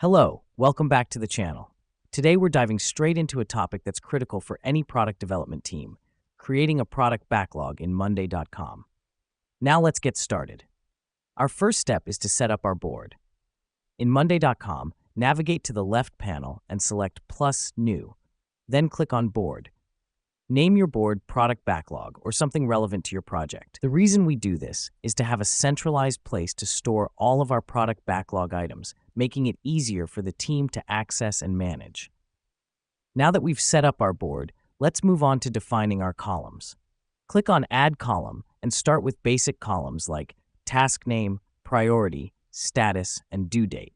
Hello, welcome back to the channel. Today we're diving straight into a topic that's critical for any product development team, creating a product backlog in Monday.com. Now let's get started. Our first step is to set up our board. In Monday.com, navigate to the left panel and select Plus New, then click on Board. Name your board Product Backlog or something relevant to your project. The reason we do this is to have a centralized place to store all of our product backlog items, making it easier for the team to access and manage. Now that we've set up our board, let's move on to defining our columns. Click on Add Column and start with basic columns like task name, priority, status, and due date.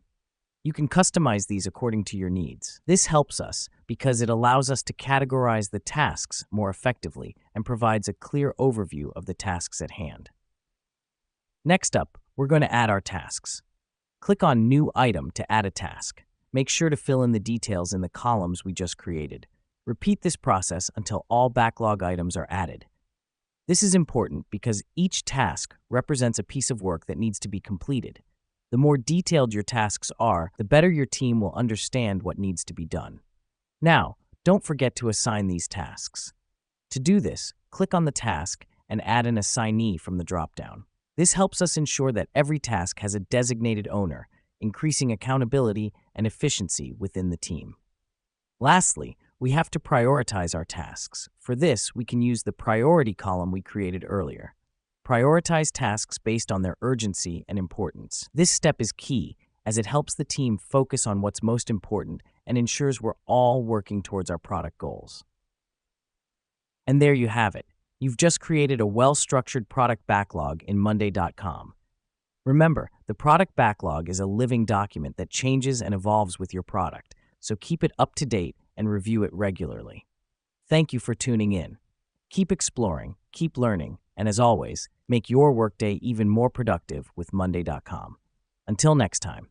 You can customize these according to your needs. This helps us because it allows us to categorize the tasks more effectively and provides a clear overview of the tasks at hand. Next up, we're going to add our tasks. Click on New Item to add a task. Make sure to fill in the details in the columns we just created. Repeat this process until all backlog items are added. This is important because each task represents a piece of work that needs to be completed. The more detailed your tasks are, the better your team will understand what needs to be done. Now, don't forget to assign these tasks. To do this, click on the task and add an assignee from the dropdown. This helps us ensure that every task has a designated owner, increasing accountability and efficiency within the team. Lastly, we have to prioritize our tasks. For this, we can use the priority column we created earlier. Prioritize tasks based on their urgency and importance. This step is key as it helps the team focus on what's most important and ensures we're all working towards our product goals. And there you have it. You've just created a well-structured product backlog in Monday.com. Remember, the product backlog is a living document that changes and evolves with your product, so keep it up to date and review it regularly. Thank you for tuning in. Keep exploring, keep learning, and as always, make your workday even more productive with Monday.com. Until next time.